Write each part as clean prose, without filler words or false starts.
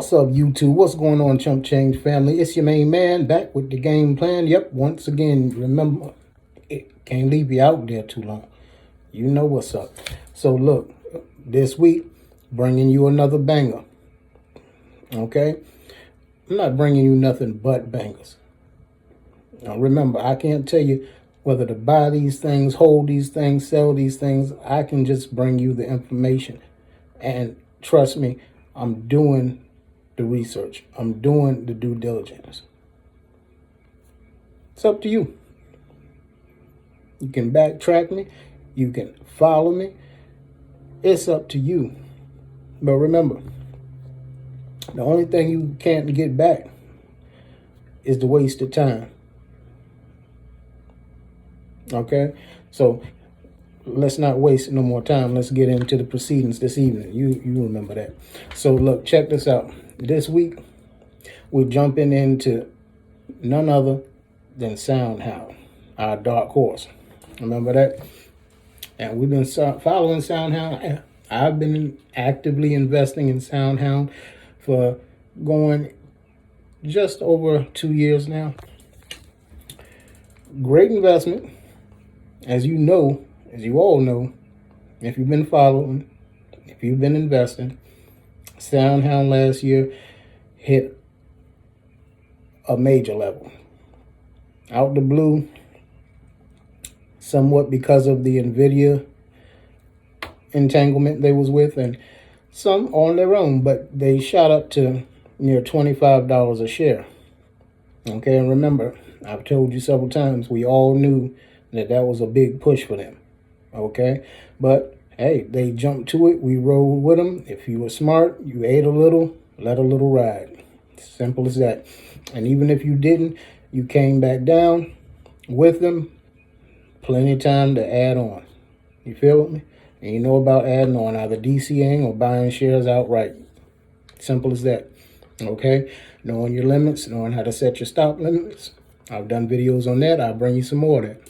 What's up, YouTube? What's going on, ChumpChange family? It's your main man back with the game plan. Yep, once again, remember, it can't leave you out there too long. You know what's up. So look, this week, bringing you another banger. Okay? I'm not bringing you nothing but bangers. Now remember, I can't tell you whether to buy these things, hold these things, sell these things. I can just bring you the information. And trust me, I'm doing the research. I'm doing the due diligence. It's up to you. You can backtrack me. You can follow me. It's up to you. But remember, the only thing you can't get back is the wasted time. Okay? So let's not waste no more time. Let's get into the proceedings this evening. You remember that. So look, check this out. This week, we're jumping into none other than SOUNDHOUND, our dark horse. Remember that? And we've been following SOUNDHOUND. I've been actively investing in SOUNDHOUND for going just over 2 years now. Great investment. As you know, as you all know, if you've been following, if you've been investing, SOUNDHOUND last year hit a major level. Out the blue, somewhat because of the NVIDIA entanglement they was with, and some on their own, but they shot up to near $25 a share. Okay, and remember, I've told you several times, we all knew that was a big push for them. Okay, but hey, they jumped to it. We rolled with them. If you were smart, you ate a little, let a little ride. Simple as that. And even if you didn't, you came back down with them. Plenty of time to add on. You feel me? And you know about adding on, either DCing or buying shares outright. Simple as that. Okay, knowing your limits, knowing how to set your stop limits. I've done videos on that. I'll bring you some more of that.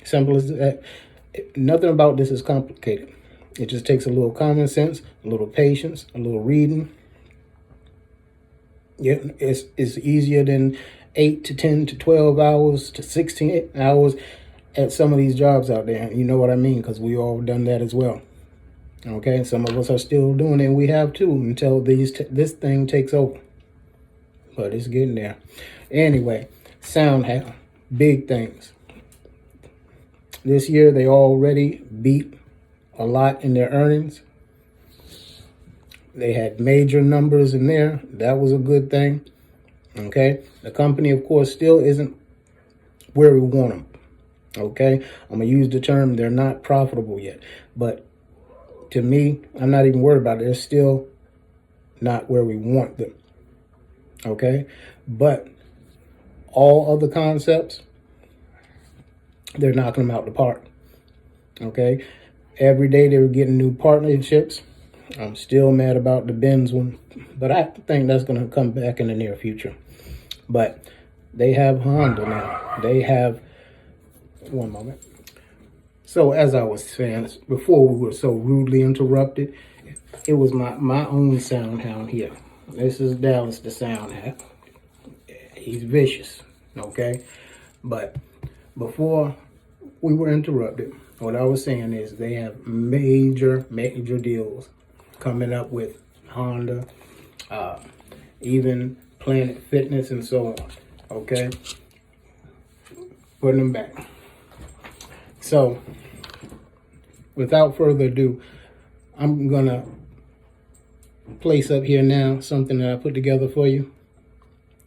Simple as that. Nothing about this is complicated. It just takes a little common sense, a little patience, a little reading. Yeah, it's easier than 8 to 10 to 12 hours to 16 hours at some of these jobs out there. You know what I mean? Because we all done that as well. Okay, some of us are still doing it, and we have to until this thing takes over. But it's getting there. Anyway, SOUNDHOUND, big things. This year, they already beat a lot in their earnings. They had major numbers in there. That was a good thing. Okay. The company, of course, still isn't where we want them. Okay. I'm going to use the term, they're not profitable yet. But to me, I'm not even worried about it. They're still not where we want them. Okay. But all other concepts, they're knocking them out the park. Okay. Every day they were getting new partnerships. I'm still mad about the Benz one, but I think that's going to come back in the near future. But they have Honda now. They have, one moment. So as I was saying, before we were so rudely interrupted, it was my own SOUNDHOUND here. This is Dallas, the SOUNDHOUND. He's vicious, okay? But before we were interrupted, what I was saying is they have major deals coming up with Honda, even Planet Fitness and so on, okay? Putting them back. So, without further ado, I'm gonna place up here now something that I put together for you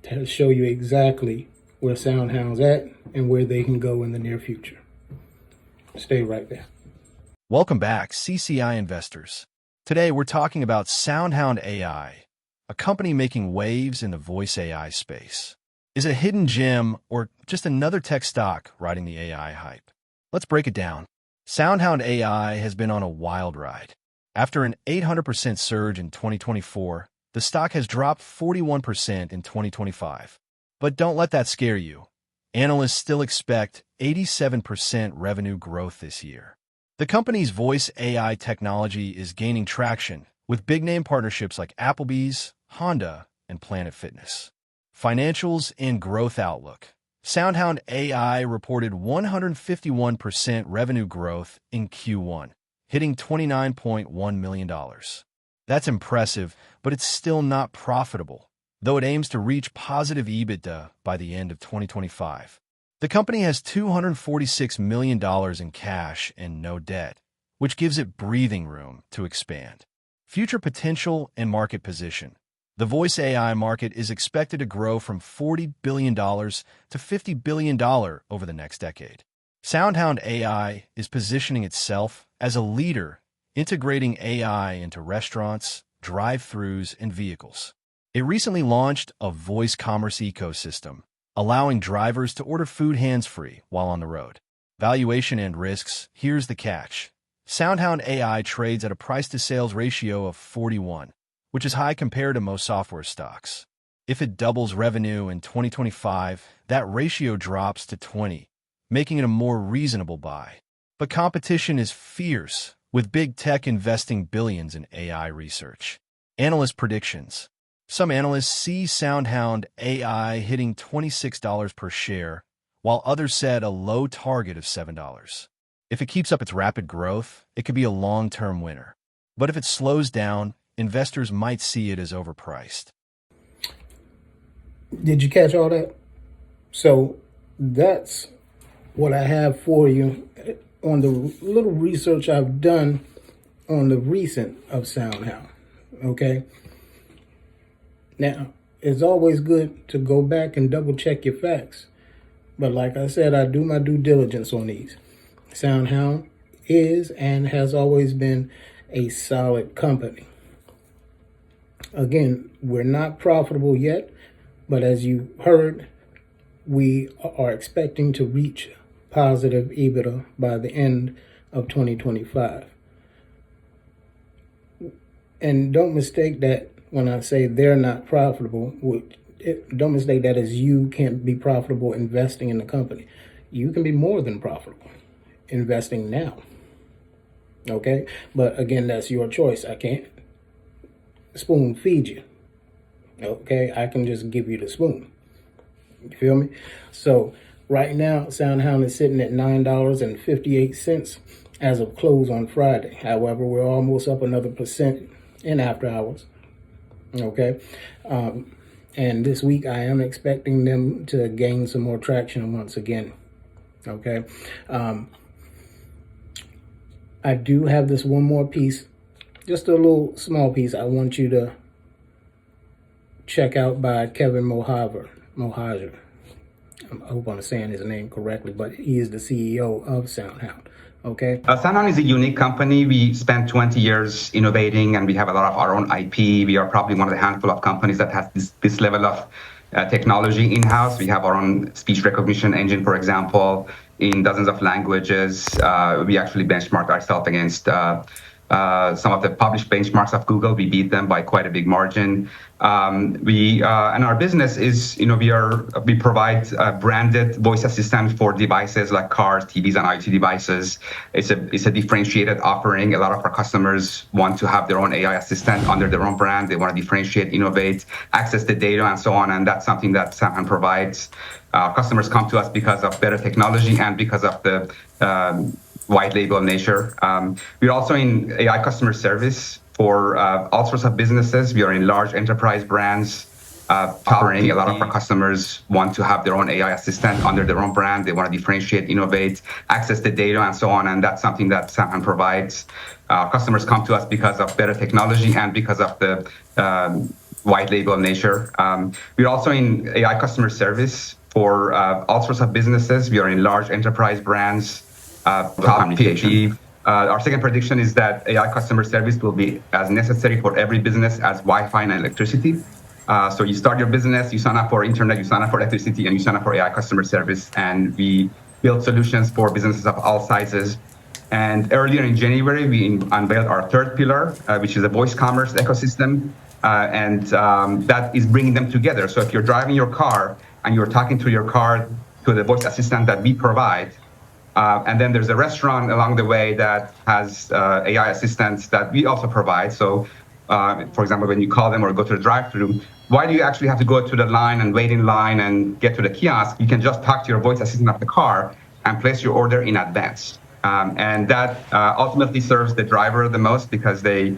to show you exactly where SOUNDHOUND's at and where they can go in the near future. Stay right there. Welcome back, CCI investors. Today, we're talking about SOUNDHOUND AI, a company making waves in the voice AI space. Is it a hidden gem or just another tech stock riding the AI hype? Let's break it down. SOUNDHOUND AI has been on a wild ride. After an 800% surge in 2024, the stock has dropped 41% in 2025. But don't let that scare you. Analysts still expect 87% revenue growth this year. The company's voice AI technology is gaining traction, with big-name partnerships like Applebee's, Honda, and Planet Fitness. Financials and growth outlook. SoundHound AI reported 151% revenue growth in Q1, hitting $29.1 million. That's impressive, but it's still not profitable, though it aims to reach positive EBITDA by the end of 2025. The company has $246 million in cash and no debt, which gives it breathing room to expand. Future potential and market position. The voice AI market is expected to grow from $40 billion to $50 billion over the next decade. SoundHound AI is positioning itself as a leader, integrating AI into restaurants, drive-thrus, and vehicles. It recently launched a voice commerce ecosystem, allowing drivers to order food hands-free while on the road. Valuation and risks. Here's the catch. SoundHound AI trades at a price-to-sales ratio of 41, which is high compared to most software stocks. If it doubles revenue in 2025, that ratio drops to 20, making it a more reasonable buy. But competition is fierce, with big tech investing billions in AI research. Analyst predictions. Some analysts see SoundHound AI hitting $26 per share, while others set a low target of $7. If it keeps up its rapid growth, it could be a long-term winner. But if it slows down, investors might see it as overpriced. Did you catch all that? So that's what I have for you on the little research I've done on the recent of SoundHound. Okay? Now, it's always good to go back and double check your facts. But like I said, I do my due diligence on these. SoundHound is and has always been a solid company. Again, we're not profitable yet, but as you heard, we are expecting to reach positive EBITDA by the end of 2025. And don't mistake that when I say they're not profitable, don't mistake that as you can't be profitable investing in the company. You can be more than profitable investing now. Okay? But again, that's your choice. I can't spoon feed you. Okay? I can just give you the spoon. You feel me? So right now, SoundHound is sitting at $9.58 as of close on Friday. However, we're almost up another percent in after hours. Okay? And this week, I am expecting them to gain some more traction once again. Okay? I do have this one more piece, just a little small piece I want you to check out by Kevin Mohajer. I hope I'm saying his name correctly, but he is the CEO of SoundHound. Okay. SoundHound is a unique company. We spent 20 years innovating, and we have a lot of our own IP. We are probably one of the handful of companies that has this level of technology in-house. We have our own speech recognition engine, for example, in dozens of languages. We actually benchmarked ourselves against some of the published benchmarks of Google. We beat them by quite a big margin. And our business is, we provide branded voice assistant for devices like cars, TVs, and IoT devices. It's a differentiated offering. A lot of our customers want to have their own AI assistant under their own brand. They want to differentiate, innovate, access the data, and so on. And that's something that SoundHound provides. Customers come to us because of better technology and because of the white label nature. We're also in AI customer service for all sorts of businesses. We are in large enterprise brands. Offering a lot of our customers want to have their own AI assistant under their own brand. They want to differentiate, innovate, access the data, and so on. And that's something that SoundHound provides. Customers come to us because of better technology and because of the white label nature. We're also in AI customer service for all sorts of businesses. We are in large enterprise brands. Communication. Our second prediction is that AI customer service will be as necessary for every business as Wi-Fi and electricity. So you start your business, you sign up for internet, you sign up for electricity, and you sign up for AI customer service. And we build solutions for businesses of all sizes. And earlier in January, we unveiled our third pillar, which is a voice commerce ecosystem. And that is bringing them together. So if you're driving your car and you're talking to your car, to the voice assistant that we provide, and then there's a restaurant along the way that has AI assistants that we also provide. So for example, when you call them or go to the drive-thru, why do you actually have to go to the line and wait in line and get to the kiosk? You can just talk to your voice assistant of the car and place your order in advance. And that ultimately serves the driver the most because they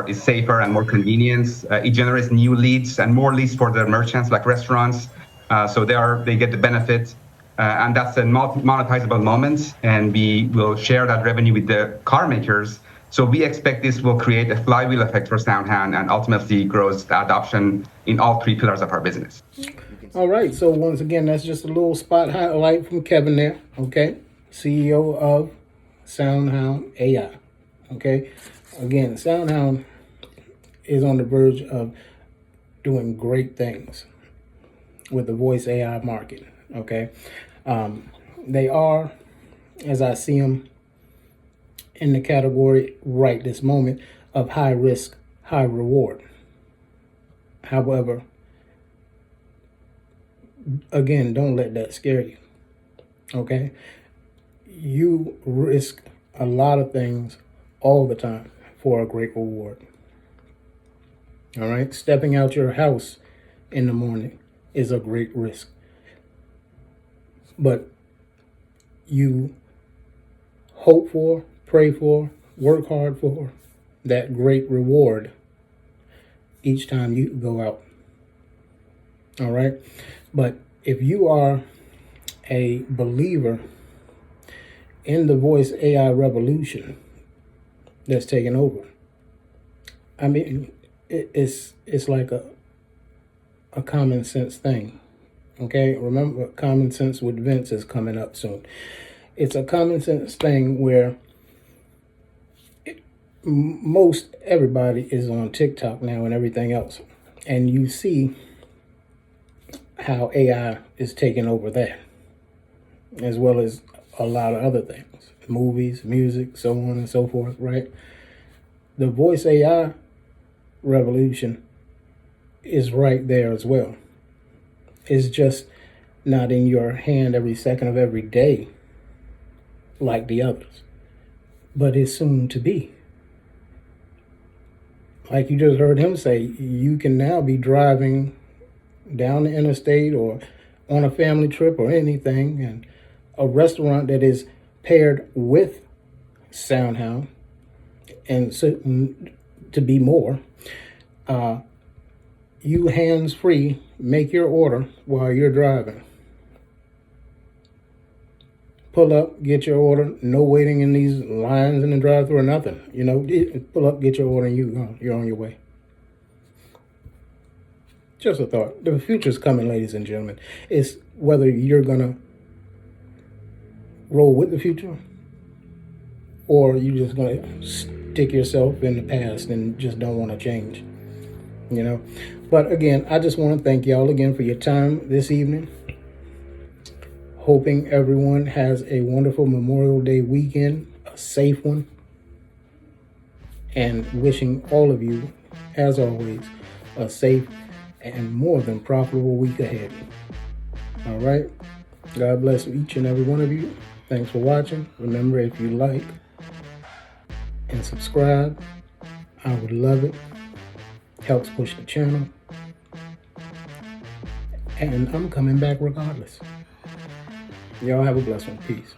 is safer and more convenient. It generates new leads and more leads for the merchants like restaurants. So they get the benefit. And that's a monetizable moment, and we will share that revenue with the car makers. So we expect this will create a flywheel effect for SoundHound and ultimately grows the adoption in all three pillars of our business. All right. So once again, that's just a little spot highlight from Kevin there. Okay, CEO of SoundHound AI. Okay, again, SoundHound is on the verge of doing great things with the voice AI market. Okay, they are, as I see them, in the category right this moment of high risk, high reward. However, again, don't let that scare you. Okay, you risk a lot of things all the time for a great reward. All right, stepping out your house in the morning is a great risk. But you hope for, pray for, work hard for that great reward each time you go out. All right? But if you are a believer in the voice AI revolution that's taking over, I mean, it's like a common sense thing. Okay, remember, Common Sense with Vince is coming up soon. It's a common sense thing where most everybody is on TikTok now and everything else. And you see how AI is taking over that, as well as a lot of other things, movies, music, so on and so forth, right? The voice AI revolution is right there as well. It's just not in your hand every second of every day like the others, but it's soon to be. Like you just heard him say, you can now be driving down the interstate or on a family trip or anything, and a restaurant that is paired with SoundHound, and soon to be more, you hands-free make your order while you're driving. Pull up, get your order, no waiting in these lines in the drive-thru or nothing. You know, pull up, get your order, and you're on your way. Just a thought. The future's coming, ladies and gentlemen. It's whether you're gonna roll with the future or you're just gonna stick yourself in the past and just don't want to change. You know, but again, I just want to thank y'all again for your time this evening. Hoping everyone has a wonderful Memorial Day weekend, a safe one, and wishing all of you, as always, a safe and more than profitable week ahead. All right. God bless each and every one of you. Thanks for watching. Remember, if you like and subscribe, I would love it. Helps push the channel. And I'm coming back regardless. Y'all have a blessed one. Peace.